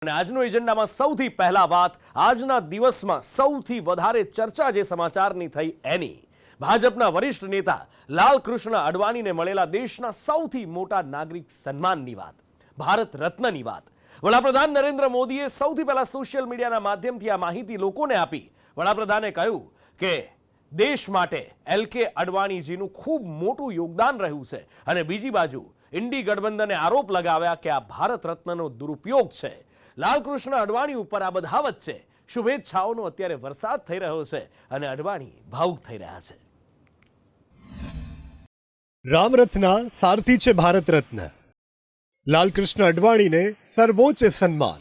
અને આજનો એજન્ડામાં સૌથી પહેલા વાત આજના દિવસમાં સૌથી વધારે ચર્ચા જે સમાચારની થઈ એની ભાજપના વરિષ્ઠ નેતા લાલકૃષ્ણ અડવાણીને મળેલા દેશના સૌથી મોટા નાગરિક સન્માનની વાત, ભારત રત્નની વાત. વડાપ્રધાન નરેન્દ્ર મોદીએ સૌથી પહેલા સોશિયલ મીડિયાના માધ્યમથી આ માહિતી લોકોને આપી. વડાપ્રધાને કહ્યું કે દેશ માટે એલકે અડવાણીજીનું ખૂબ મોટું યોગદાન રહ્યું છે અને બીજી બાજુ ઇન્ડી ગઠબંધને આરોપ લગાવ્યા કે આ ભારત રત્નનો દુરુપયોગ છે. લાલકૃષ્ણ અડવાણી ઉપર આ બધા વચ્ચે શુભેચ્છાઓનો અત્યારે વરસાદ થઈ રહ્યો છે અને અડવાણી ભાવુક થઈ રહ્યા છે. રામરથના સારથી છે ભારત રત્ન. લાલકૃષ્ણ અડવાણીને સર્વોચ્ચ સન્માન.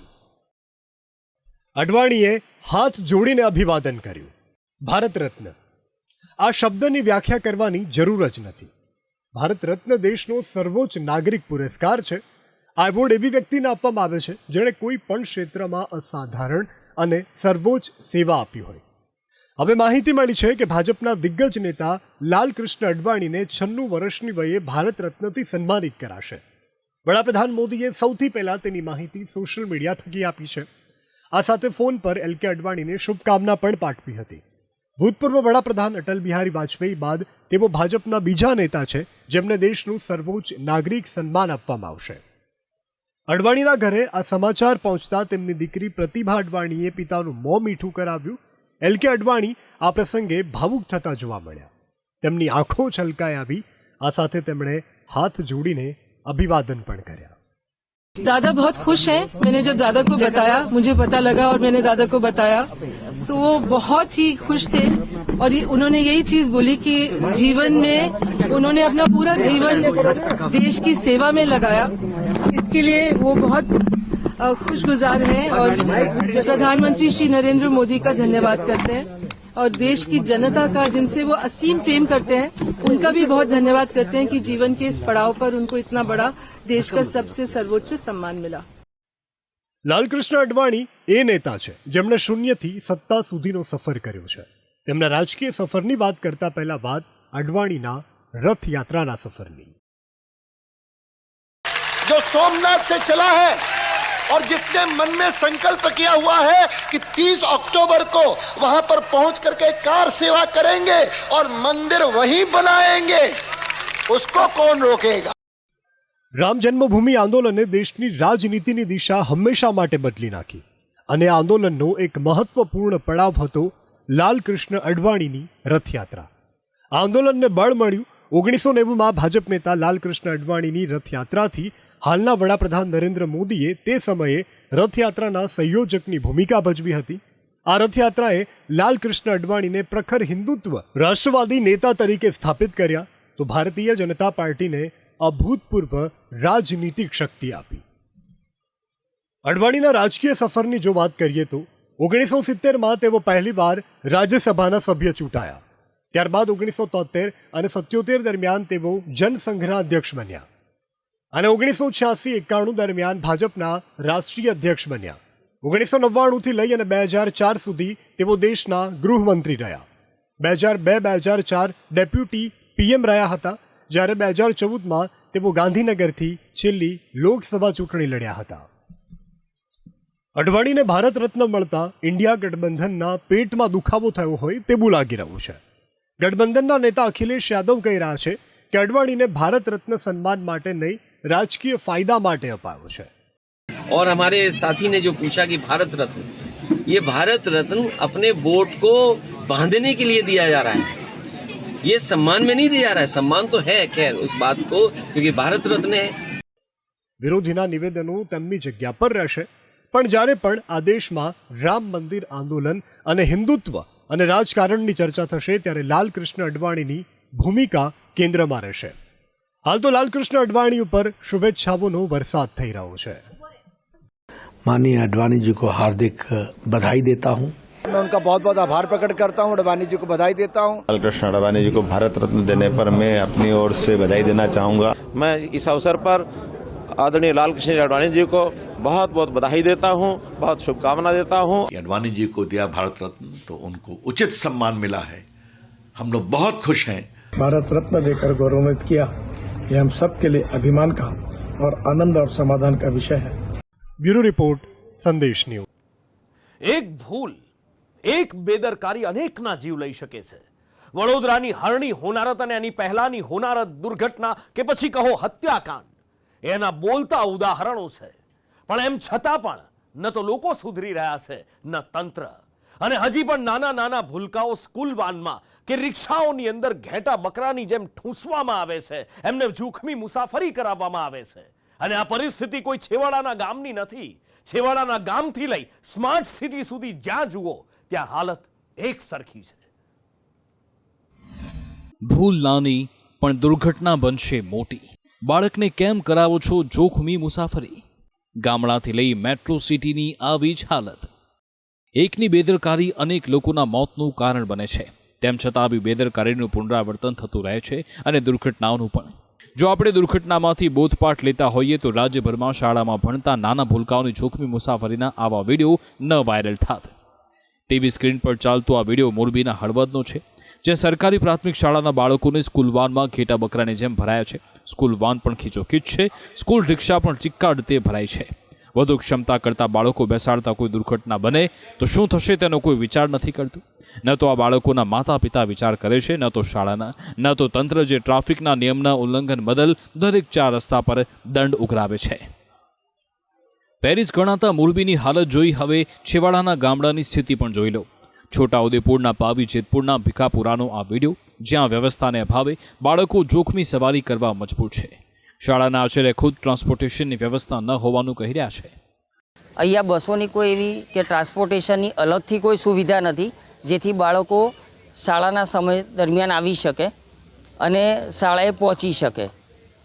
અડવાણીએ હાથ જોડીને અભિવાદન કર્યું. ભારત રત્ન આ શબ્દની વ્યાખ્યા કરવાની જરૂર જ નથી. ભારત રત્ન દેશનો સર્વોચ્ચ નાગરિક પુરસ્કાર છે. આ એવોર્ડ એવી વ્યક્તિને આપવામાં આવે છે જેણે કોઈ પણ ક્ષેત્રમાં અસાધારણ અને સર્વોચ્ચ સેવા આપી હોય. હવે માહિતી મળી છે કે ભાજપના દિગ્ગજ નેતા લાલકૃષ્ણ અડવાણીને 96 વર્ષની વયે ભારત રત્નથી સન્માનિત કરાશે. વડાપ્રધાન મોદીએ સૌથી પહેલા તેની માહિતી સોશિયલ મીડિયા થકી આપી છે. આ સાથે ફોન પર એલકે અડવાણીને શુભકામના પણ પાઠવી હતી. ભૂતપૂર્વ વડાપ્રધાન અટલ બિહારી વાજપેયી બાદ તેઓ ભાજપના બીજા નેતા છે જેમને દેશનું સર્વોચ્ચ નાગરિક સન્માન આપવામાં આવશે. અડવાણીના ઘરે આ સમાચાર પહોંચતા તેમની દીકરી પ્રતિભા અડવાણીએ પિતાનું મોં મીઠું કરાવ્યું. એલકે અડવાણી આ પ્રસંગે ભાવુક થતા જોવા મળ્યા. તેમની આંખો છલકાઈ આવી. આ સાથે તેમણે હાથ જોડીને અભિવાદन પણ કર્યા. दादा बहुत खुश हैं. मैंने जब दादा को बताया, मुझे पता लगा और मैंने दादा को बताया तो वो बहुत ही खुश थे और उन्होंने यही चीज बोली कि जीवन में उन्होंने अपना पूरा जीवन देश की सेवा में लगाया. इसके लिए वो बहुत खुशगुजार हैं और प्रधानमंत्री श्री नरेंद्र मोदी का धन्यवाद करते हैं और देश की जनता का जिनसे वो असीम प्रेम करते हैं उनका भी बहुत धन्यवाद करते हैं कि जीवन के इस पड़ाव पर उनको इतना बड़ा देश का सबसे सर्वोच्च सम्मान मिला. લાલકૃષ્ણ અડવાણી એ નેતા છે જેમણે શૂન્યથી સત્તા સુધીનો સફર કર્યો છે. તેમના રાજકીય સફરની વાત કરતા પહેલા વાત અડવાણીના રથયાત્રાના સફરની. जो सोमनाथ से चला है और जिसने मन में संकल्प किया हुआ है कि 30 अक्टूबर को वहां पर पहुंच करके कार सेवा करेंगे और मंदिर वहीं बनाएंगे, उसको कौन रोकेगा. રામ જન્મભૂમિ આંદોલને દેશની રાજનીતિની દિશા હંમેશા માટે બદલી નાખી અને આ આંદોલનનો એક મહત્વપૂર્ણ પડાવ હતો લાલકૃષ્ણ અડવાણીની રથયાત્રા. આ આંદોલનને બળ મળ્યું 1990માં ભાજપ નેતા લાલકૃષ્ણ અડવાણીની રથયાત્રાથી. હાલના વડાપ્રધાન નરેન્દ્ર મોદીએ તે સમયે રથયાત્રાના સંયોજકની ભૂમિકા ભજવી હતી. આ રથયાત્રાએ લાલકૃષ્ણ અડવાણીને પ્રખર હિન્દુત્વ રાષ્ટ્રવાદી નેતા તરીકે સ્થાપિત કર્યા તો ભારતીય જનતા પાર્ટીને અભૂતપૂર્વ રાજનીતિક શક્તિ આપી. અડવાણીના રાજકીય સફરની જો વાત કરીએ તો 1970માં તેઓ પહેલીવાર રાજ્યસભાના સભ્ય ચૂંટાયા. ત્યારબાદ 1973 અને 77 દરમિયાન તેઓ જનસંઘના અધ્યક્ષ બન્યા અને 1986-91 દરમિયાન ભાજપના રાષ્ટ્રીય અધ્યક્ષ બન્યા. 1999થી લઈ અને 2004 સુધી તેઓ દેશના ગૃહમંત્રી રહ્યા. 2002-2004 ડેપ્યુટી પીએમ રહ્યા હતા, જ્યારે 2014માં તેઓ ગાંધીનગરથી છેલ્લી લોકસભા ચૂંટણી લડ્યા હતા. અડવાણીને ભારત રત્ન મળતા ઇન્ડિયા ગઠબંધનના પેટમાં દુખાવો થયો હોય તેવું લાગી રહ્યું છે. ગઠબંધનના નેતા અખિલેશ યાદવ કહી રહ્યા છે કે અડવાણીને ભારત રત્ન સન્માન માટે નહીં, राजकीय फायदा माटे अपायो है. और हमारे साथी ने जो पूछा कि भारत रत्न, ये भारत रत्न अपने वोट को बांधने के लिए दिया जा रहा है, ये सम्मान में नहीं दिया जा रहा है. सम्मान तो है खैर उस बात को, क्योंकि भारत रत्न है. विरोधीना निवेदनों તેમની જગ્યા પર રહેશે, પણ જ્યારે પણ આ દેશમાં રામ મંદિર આંદોલન અને હિન્દુત્વ અને રાજકારણની ચર્ચા થશે ત્યારે લાલકૃષ્ણ અડવાણીની ભૂમિકા કેન્દ્રમાં રહેશે. हाल तो लालकृष्ण अडवाणी ऊपर शुभेच्छाओं बरसात थई रहो है. माननीय अडवाणी जी को हार्दिक बधाई देता हूं. मैं उनका बहुत बहुत आभार प्रकट करता हूं. अडवाणी जी को बधाई देता हूं. लालकृष्ण अडवाणी जी को भारत रत्न देने पर मैं अपनी ओर से बधाई देना चाहूंगा. मैं इस अवसर पर आदरणीय लालकृष्ण अडवाणी जी को बहुत बहुत बधाई देता हूं, बहुत शुभकामना देता हूं. अडवाणी जी को दिया भारत रत्न तो उनको उचित सम्मान मिला है. हम लोग बहुत खुश हैं. भारत रत्न देकर गौरवान्वित किया, ये हम सब के लिए अभिमान का और आनंद और समाधान का विषय है. ब्यूरो रिपोर्ट, સંદેશ ન્યૂઝ. એક ભૂલ, એક બેદરકારી અનેકના જીવ લઈ શકે છે. વડોદરાની હરણી હોનારત અને એની પહેલાની હોનારત દુર્ઘટના કે પછી કહો હત્યાકાંડ એના બોલતા ઉદાહરણો છે. પણ એમ છતાં પણ ન તો લોકો સુધરી રહ્યા છે ન તંત્ર. અને હજી પણ નાના નાના ભૂલકાઓ સ્કૂલ વાનમાં કે રિક્ષાઓની અંદર ઘેટા બકરાની જેમ ઠૂંસવામાં આવે છે, એમને જોખમી મુસાફરી કરાવવામાં આવે છે. અને આ પરિસ્થિતિ કોઈ છેવાડાના ગામની નથી. છેવાડાના ગામથી લઈ સ્માર્ટ સિટી સુધી જ્યાં જુઓ ત્યાં હાલત એક સરખી છે. ભૂલ નાની પણ દુર્ઘટના બનશે મોટી. બાળકને કેમ કરાવો છો જોખમી મુસાફરી? ગામડાથી લઈ મેટ્રો સિટીની આવી જ હાલત. એકની બેદરકારી અનેક લોકોના મોતનું કારણ બને છે. તેમ છતાં આવી બેદરકારીનું પુનરાવર્તન થતું રહે છે અને દુર્ઘટનાઓનું પણ. જો આપણે દુર્ઘટનામાંથી બોધપાઠ લેતા હોઈએ તો રાજ્યભરમાં શાળામાં ભણતા નાના ભૂલકાઓની જોખમી મુસાફરીના આવા વિડીયો ન વાયરલ થાત. ટીવી સ્ક્રીન પર ચાલતો આ વિડીયો મોરબીના હળવદનો છે, જ્યાં સરકારી પ્રાથમિક શાળાના બાળકોને સ્કૂલ વાનમાં ઘેટા બકરાની જેમ ભરાયા છે. સ્કૂલ વાન પણ ખીચોખીચ છે, સ્કૂલ રિક્ષા પણ ચિક્કાડતે ભરાય છે. વધુ ક્ષમતા કરતા બાળકો બેસાડતા કોઈ દુર્ઘટના બને તો શું થશે તેનો કોઈ વિચાર નથી કરતું. ન તો આ બાળકોના માતા પિતા વિચાર કરે છે, ન તો શાળાના, ન તો તંત્ર, જે ટ્રાફિકના નિયમના ઉલ્લંઘન બદલ દરેક 4 રસ્તા પર દંડ ઉઘરાવે છે. પેરિસ ગણાતા મોરબીની હાલત જોઈ હવે છેવાડાના ગામડાની સ્થિતિ પણ જોઈ લો. છોટાઉદેપુરના પાવી જેતપુરના ભીખાપુરાનો આ વિડીયો, જ્યાં વ્યવસ્થાને અભાવે બાળકો જોખમી સવારી કરવા મજબૂર છે. શાળાના આચાર્ય ખુદ ટ્રાન્સપોર્ટેશનની વ્યવસ્થા ન હોવાનું કહી રહ્યા છે. અહીંયા બસોની કોઈ એવી કે ટ્રાન્સપોર્ટેશનની અલગથી કોઈ સુવિધા નથી, જેથી બાળકો શાળાના સમય દરમિયાન આવી શકે અને શાળાએ પહોંચી શકે.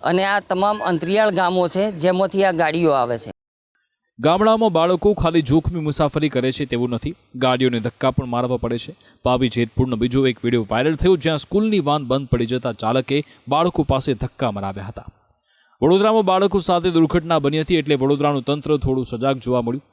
અને આ તમામ અંતરિયાળ ગામો છે જેમાંથી આ ગાડીઓ આવે છે. ગામડામાં બાળકો ખાલી જોખમી મુસાફરી કરે છે તેવું નથી, ગાડીઓને ધક્કા પણ મારવા પડે છે. પાવી જેતપુરનો બીજો એક વિડીયો વાયરલ થયો, જ્યાં સ્કૂલની વાન બંધ પડી જતા ચાલકે બાળકો પાસે ધક્કા મરાવ્યા હતા. વડોદરામાં બાળકો સાથે દુર્ઘટના બની હતી, એટલે વડોદરાનું તંત્ર થોડું સજાગ જોવા મળ્યું.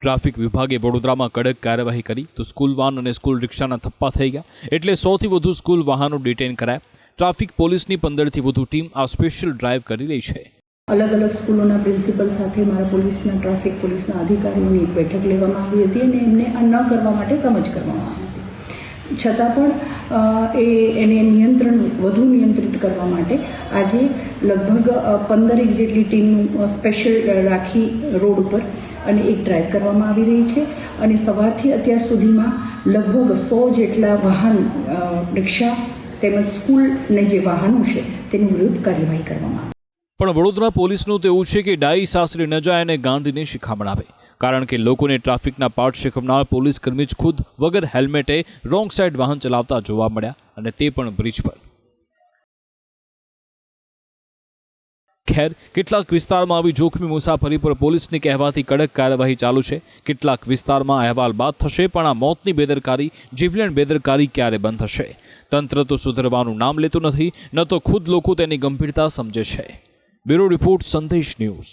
ટ્રાફિક વિભાગે વડોદરામાં કડક કાર્યવાહી કરી તો સ્કૂલ વાન અને સ્કૂલ રિક્ષાના થપ્પા થઈ ગયા, એટલે 100થી વધુ સ્કૂલ વાહનો ડિટેન કરાયા. ટ્રાફિક પોલીસની 15થી વધુ ટીમ આ સ્પેશિયલ ડ્રાઈવ કરી રહી છે. અલગ અલગ સ્કૂલોના પ્રિન્સિપલ સાથે મારા પોલીસના ટ્રાફિક પોલીસના અધિકારીઓની એક બેઠક લેવામાં આવી હતી અને એમને આ ન કરવા માટે સમજ કરવામાં આવી હતી. છતાં પણ એને વધુ નિયંત્રિત કરવા માટે આજે લગભગ 15 જેટલી ટીમનું સ્પેશિયલ રાખી રોડ ઉપર અને એક ડ્રાઈવ કરવામાં આવી રહી છે. અને સવારથી અત્યાર સુધીમાં લગભગ 100 જેટલા વાહન, રિક્ષા તેમજ સ્કૂલને જે વાહનો છે તેની વિરુદ્ધ કાર્યવાહી કરવામાં આવી. પણ વડોદરા પોલીસનું તો એવું છે કે ડાઈ સાસરી ન જાય અને ગાંધીને શિખામણ આવે. કારણ કે લોકોને ટ્રાફિકના પાઠ શીખવનાર પોલીસ કર્મી જ ખુદ વગર હેલ્મેટે રોંગ સાઈડ વાહન ચલાવતા જોવા મળ્યા, અને તે પણ બ્રિજ પર. ખેર, કેટલાક વિસ્તારમાં આવી જોખમી મુસાફરી પર પોલીસની કહેવાથી કડક કાર્યવાહી ચાલુ છે. કેટલાક વિસ્તારમાં અહેવાલ બાદ થશે, પણ આ મોતની બેદરકારી, જીવલેણ બેદરકારી ક્યારે બંધ થશે? તંત્ર તો સુધરવાનું નામ લેતું નથી, ન તો ખુદ લોકો તેની ગંભીરતા સમજે છે. બ્યુરો રિપોર્ટ, સંદેશ ન્યૂઝ.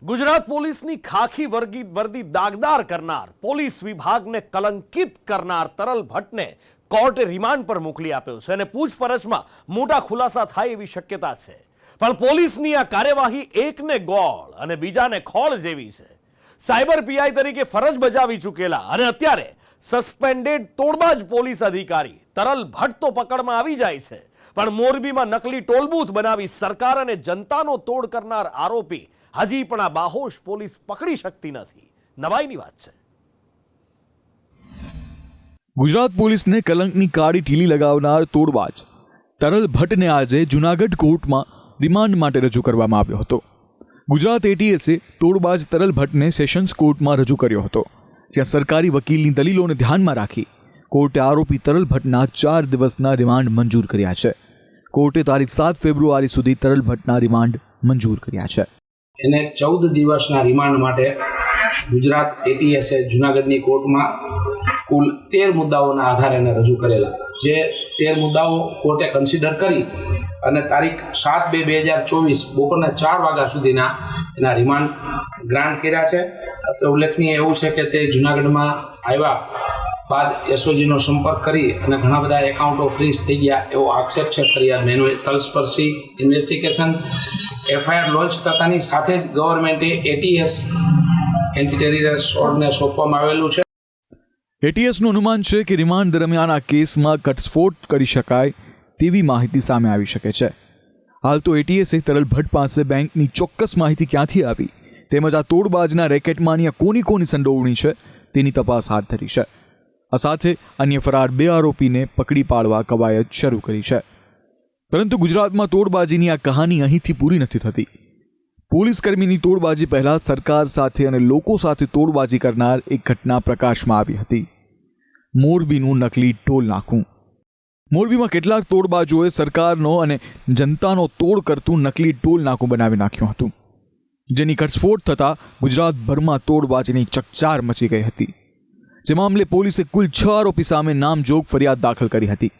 ગુજરાત પોલીસની ખાખી વર્દી દાગદાર કરનાર, પોલીસ વિભાગને કલંકિત કરનાર તરલ ભટ્ટને કોર્ટે રિમાન્ડ પર મોકલી આપ્યો છે અને પૂછપરછમાં મોટા ખુલાસા થાય એવી શક્યતા છે. પણ પોલીસની આ કાર્યવાહી એકને ગોળ અને બીજાને ખોળ જેવી છે. સાયબર પીઆઈ તરીકે ફરજ બજાવી ચૂકેલા અને અત્યારે સસ્પેન્ડેડ તોડબાજ પોલીસ અધિકારી તરલ ભટ્ટ તો પકડમાં આવી જાય છે, પણ મોરબીમાં નકલી ટોલબૂથ બનાવી સરકાર અને જનતાનો તોડ કરનાર આરોપી હજી પણ આ બાહોશ પોલીસ પકડી શકતી નથી. નવાઈની વાત છે. ગુજરાત પોલીસને કલંકની કાળી ઢીલી લગાવનાર તોડબાજ તરલ ભટ્ટને આજે જૂનાગઢ કોર્ટમાં રિમાન્ડ માટે રજૂ કરવામાં આવ્યો હતો. ગુજરાત એટીએસે તોડબાજ તરલ ભટ્ટને સેશન્સ કોર્ટમાં રજૂ કર્યો હતો, જ્યાં સરકારી વકીલની દલીલોને ધ્યાનમાં રાખી કોર્ટે આરોપી તરલ ભટ્ટના 4 દિવસના રિમાન્ડ મંજૂર કર્યા છે. કોર્ટે તારીખ 7 ફેબ્રુઆરી સુધી તરલ ભટ્ટના રિમાન્ડ મંજૂર કર્યા છે. એને 14 દિવસના રિમાન્ડ માટે ગુજરાત એટીએસે જૂનાગઢની કોર્ટમાં કુલ 13 મુદ્દાઓના આધારે એને રજૂ કરેલા, જે 13 મુદ્દાઓ કોર્ટે કન્સિડર કરી અને તારીખ 7/2/2024 બપોરના 4 વાગ્યા સુધીના એના રિમાન્ડ ગ્રાન્ટ કર્યા છે. અત્રે ઉલ્લેખનીય એવું છે કે તે જૂનાગઢમાં આવ્યા બાદ એસઓજીનો સંપર્ક કરી અને ઘણા બધા એકાઉન્ટો ફ્રીઝ થઈ ગયા એવો આક્ષેપ છે ફરિયાદમાં. એનું તલસ્પર્શી ઇન્વેસ્ટિગેશન એફઆઈઆર લોન્ચ થતાની સાથે જ ગવર્મેન્ટે એટીએસ એન્ટી ટેરર સ્ક્વોડને સોંપવામાં આવેલું છે. એટીએસનું અનુમાન છે કે રિમાન્ડ દરમિયાન આ કેસમાં ઘટસ્ફોટ કરી શકાય તેવી માહિતી સામે આવી શકે છે. હાલ તો એટીએસે તરલ ભટ્ટ પાસે બેંકની ચોક્કસ માહિતી ક્યાંથી આવી તેમજ આ તોડબાજના રેકેટમાં કોની કોની સંડોવણી છે તેની તપાસ હાથ ધરી છે. આ સાથે અન્ય ફરાર 2 આરોપીને પકડી પાડવા કવાયત શરૂ કરી છે. પરંતુ ગુજરાતમાં તોડબાજીની આ કહાની અહીંથી પૂરી નથી થતી. પોલીસ કર્મીની તોડબાજી પહેલા સરકાર સાથે અને લોકો સાથે તોડબાજી કરનાર એક ઘટના પ્રકાશમાં આવી હતી. મોરબીનું નકલી ટોલ નાકું. મોરબીમાં કેટલાક તોડબાજોએ સરકારનો અને જનતાનો તોડ કરતું નકલી ટોલ નાકું બનાવી નાખ્યું હતું, જેની ઘટસ્ફોટ થતાં ગુજરાતભરમાં તોડબાજીની ચકચાર મચી ગઈ હતી. જે મામલે પોલીસે કુલ 6 આરોપી સામે નામજોગ ફરિયાદ દાખલ કરી હતી.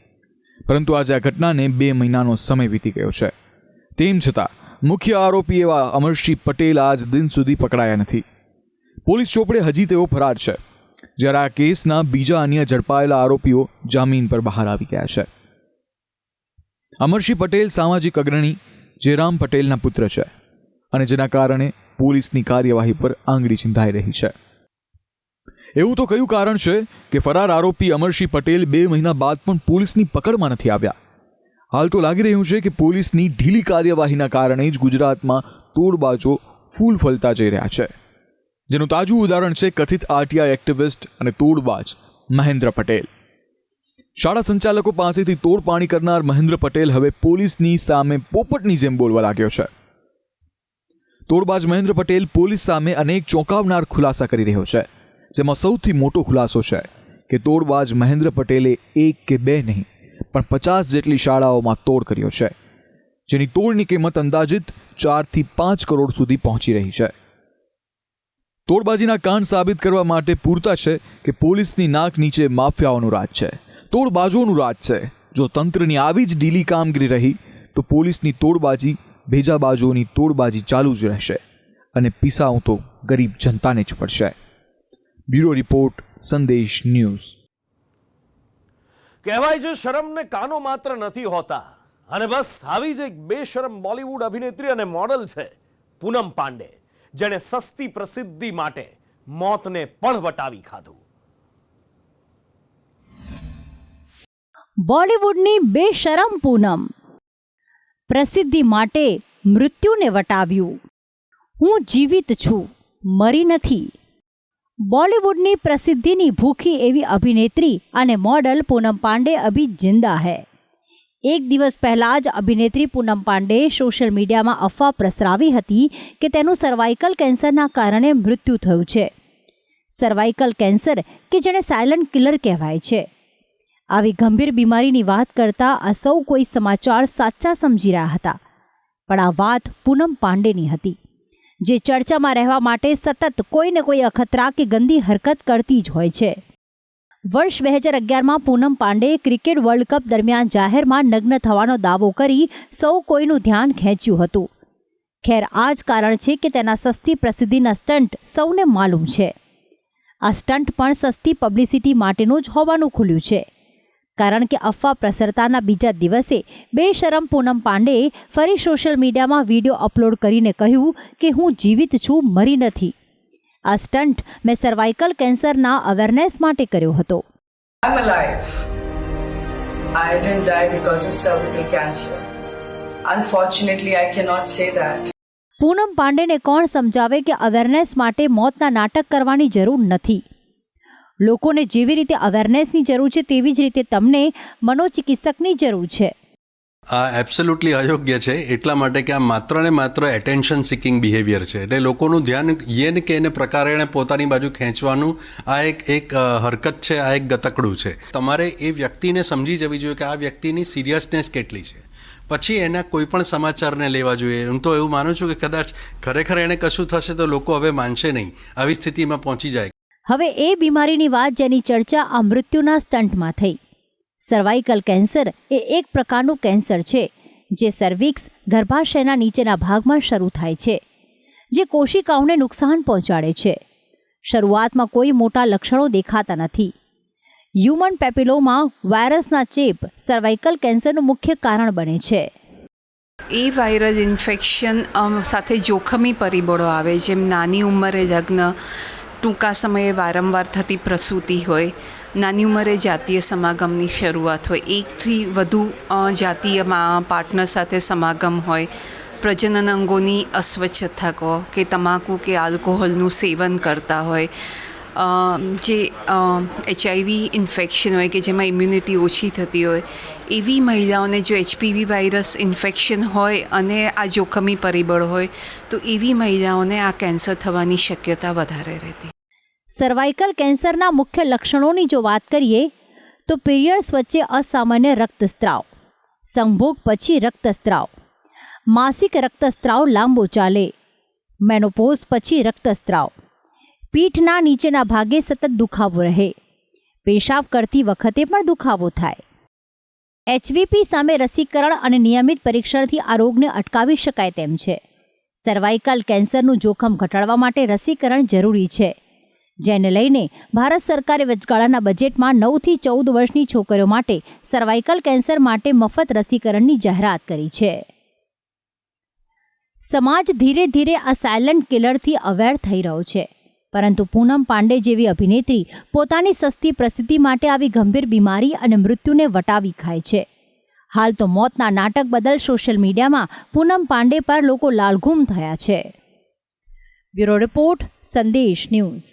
પરંતુ આજે આ ઘટનાને 2 મહિનાનો સમય વીતી ગયો છે. તેમ છતાં મુખ્ય આરોપી એવા અમરસિંહ પટેલ આજ દિન સુધી પકડાયા નથી. પોલીસ ચોપડે હજી તેઓ ફરાર છે, જ્યારે આ કેસના બીજા અન્ય ઝડપાયેલા આરોપીઓ જામીન પર બહાર આવી ગયા છે. અમરસિંહ પટેલ સામાજિક અગ્રણી જયરામ પટેલના પુત્ર છે અને જેના કારણે પોલીસની કાર્યવાહી પર આંગળી ચિંધાઈ રહી છે. એવું તો કયું કારણ છે કે ફરાર આરોપી અમરસિંહ પટેલ 2 મહિના બાદ પણ પોલીસની પકડમાં નથી આવ્યા? હાલ તો લાગી રહ્યું છે કે પોલીસની ઢીલી કાર્યવાહીના કારણે જ ગુજરાતમાં તોડબાજો ફૂલ ફલતા જઈ રહ્યા છે. જેનું તાજું ઉદાહરણ છે કથિત આરટીઆઈ એક્ટિવિસ્ટ અને તોડબાજ મહેન્દ્ર પટેલ. શાળા સંચાલકો પાસેથી તોડ પાણી કરનાર મહેન્દ્ર પટેલ હવે પોલીસની સામે પોપટની જેમ બોલવા લાગ્યો છે. તોડબાજ મહેન્દ્ર પટેલ પોલીસ સામે અનેક ચોંકાવનાર ખુલાસા કરી રહ્યો છે, જેમાં સૌથી મોટો ખુલાસો છે કે તોડબાજ મહેન્દ્ર પટેલે 1 કે 2 નહીં પણ 50 જેટલી શાળાઓમાં તોડ કર્યો છે, જેની તોડની કિંમત અંદાજિત 4 થી 5 કરોડ સુધી પહોંચી રહી છે. તોડબાજીના કાંડ સાબિત કરવા માટે પૂરતા છે કે પોલીસની નાક નીચે માફિયાઓનું રાજ છે, તોડબાજોનું રાજ છે. જો તંત્રની આવી જ ઢીલી કામગીરી રહી તો પોલીસની તોડબાજી ભેજાબાજોની તોડબાજી ચાલુ જ રહેશે અને પીસાવું તો ગરીબ જનતાને જ પડશે. બ્યુરો રિપોર્ટ, સંદેશ ન્યૂઝ. કહેવાય છે શરમને કાનો માત્ર નથી હોતા, અને બસ આવી જ એક બેશરમ બોલિવૂડ અભિનેત્રી અને મોડલ છે પૂનમ પાંડે, જેણે સસ્તી પ્રસિદ્ધિ માટે મોતને પણ વટાવી ખાધું. બોલિવૂડની બેશરમ પૂનમ, પ્રસિદ્ધિ માટે મૃત્યુને વટાવ્યું. હું જીવિત છું, મરી નથી. बॉलीवुड ની પ્રસિદ્ધિની ભૂખી એવી અભિનેત્રી અને મોડલ પૂનમ પાંડે અભી જિંદા હૈ. એક દિવસ પહેલા જ અભિનેત્રી પૂનમ પાંડે સોશિયલ મીડિયામાં અફવા પ્રસરાવી હતી કે તેનું સર્વાઇકલ કેન્સરના કારણે મૃત્યુ થયું છે. સર્વાઇકલ કેન્સર કે જેને સાયલન્ટ કિલર કહેવાય છે. આવી ગંભીર બીમારીની વાત કરતા આ સૌ કોઈ સમાચાર સાચા સમજી રહ્યા હતા, પણ આ વાત પૂનમ પાંડેની હતી, જે ચર્ચામાં રહેવા માટે સતત કોઈને કોઈ અખતરા કે ગંદી હરકત કરતી જ હોય છે. વર્ષ 2011માં પૂનમ પાંડે ક્રિકેટ વર્લ્ડ કપ દરમિયાન જાહેરમાં નગ્ન થવાનો દાવો કરી સૌ કોઈનું ધ્યાન ખેંચ્યું હતું. ખેર આ જ કારણ છે કે તેના સસ્તી પ્રસિદ્ધિના સ્ટન્ટ સૌને માલુમ છે. આ સ્ટન્ટ પણ સસ્તી પબ્લિસિટી માટેનું જ હોવાનું ખુલ્યું છે, કારણ કે અફવા પ્રસરતાના બીજા દિવસે બેશરમ પૂનમ પાંડેએ ફરી સોશિયલ મીડિયામાં વિડીયો અપલોડ કરીને કહ્યું કે હું જીવિત છું, મરી નથી. આ સ્ટન્ટ મેં સર્વાઇકલ કેન્સરના અવેરનેસ માટે કર્યો હતો. I'm alive. I didn't die because of cervical cancer. Unfortunately, I cannot say that. પૂનમ પાંડેને કોણ સમજાવે કે અવેરનેસ માટે મોતના નાટક કરવાની જરૂર નથી. લોકોને જેવી રીતે અવેરનેસની જરૂર છે તેવી જ રીતે તમને મનોચિકિત્સકની જરૂર છે. આ એબ્સોલ્યુટલી અયોગ્ય છે, એટલા માટે કે આ માત્ર ને માત્ર એટેન્શન સિકિંગ બિહેવિયર છે. એટલે લોકોનું ધ્યાન યેને કે એને પ્રકારે એને પોતાની બાજુ ખેંચવાનું આ એક હરકત છે, આ એક ગતકડું છે. તમારે એ વ્યક્તિને સમજી જવી જોઈએ કે આ વ્યક્તિની સિરિયસનેસ કેટલી છે, પછી એના કોઈ પણ સમાચારને લેવા જોઈએ. હું તો એવું માનું છું કે કદાચ ખરેખર એને કશું થશે તો લોકો હવે માનશે નહીં, આવી સ્થિતિમાં પહોંચી જાય. હવે એ બીમારીની વાત જેની ચર્ચા આ મૃત્યુના સ્ટન્ટમાં થઈ. સર્વાઇકલ કેન્સર એ એક પ્રકારનું કેન્સર છે જે સર્વિક્સ ગર્ભાશયના નીચેના ભાગમાં શરૂ થાય છે, જે કોશિકાઓને નુકસાન પહોંચાડે છે. શરૂઆતમાં કોઈ મોટા લક્ષણો દેખાતા નથી. હ્યુમન પેપિલોમા વાયરસના ચેપ સર્વાઇકલ કેન્સરનું મુખ્ય કારણ બને છે. એ વાયરલ ઇન્ફેક્શન સાથે જોખમી પરિબળો આવે, જેમ નાની ઉંમરે લગ્ન, ટૂંકા સમયે વારંવાર થતી પ્રસૂતિ હોય, નાની ઉંમરે જાતીય સમાગમની શરૂઆત હોય, એકથી વધુ જાતીય પાર્ટનર સાથે સમાગમ હોય, પ્રજનન અંગોની અસ્વચ્છતા કહો કે તમાકુ કે આલ્કોહોલનું સેવન કરતા હોય, જે HIV ઇન્ફેક્શન હોય કે જેમાં ઇમ્યુનિટી ઓછી થતી હોય, એવી મહિલાઓને જો HPV વાયરસ ઇન્ફેક્શન હોય અને આ જોખમી પરિબળ હોય તો એવી મહિલાઓને આ કેન્સર થવાની શક્યતા વધારે રહેતી. સર્વાઇકલ કેન્સરના મુખ્ય લક્ષણોની જો વાત કરીએ તો પીરિયડ્સ વચ્ચે અસામાન્ય રક્તસ્રાવ, સંભોગ પછી રક્તસ્રાવ, માસિક રક્તસ્રાવ લાંબો ચાલે, મેનોપોઝ પછી રક્તસ્રાવ, પીઠના નીચેના ભાગે સતત દુખાવો રહે, પેશાબ કરતી વખતે પણ દુખાવો થાય. HVP સામે રસીકરણ અને નિયમિત પરીક્ષણથી આ રોગને અટકાવી શકાય તેમ છે. સર્વાઇકલ કેન્સરનું જોખમ ઘટાડવા માટે રસીકરણ જરૂરી છે, જેને લઈને ભારત સરકારે વચગાળાના બજેટમાં 9 થી 14 વર્ષની છોકરીઓ માટે સર્વાઇકલ કેન્સર માટે મફત રસીકરણની જાહેરાત કરી છે. સમાજ ધીરે ધીરે આ સાયલન્ટ કિલરથી અવેર થઈ રહ્યો છે, પરંતુ પૂનમ પાંડે જેવી અભિનેત્રી પોતાની સસ્તી પ્રસિદ્ધિ માટે આવી ગંભીર બીમારી અને મૃત્યુને વટાવી ખાય છે. હાલ તો મોતના નાટક બદલ સોશિયલ મીડિયામાં પૂનમ પાંડે પર લોકો લાલઘૂમ થયા છે. બ્યુરો રિપોર્ટ, સંદેશ ન્યૂઝ.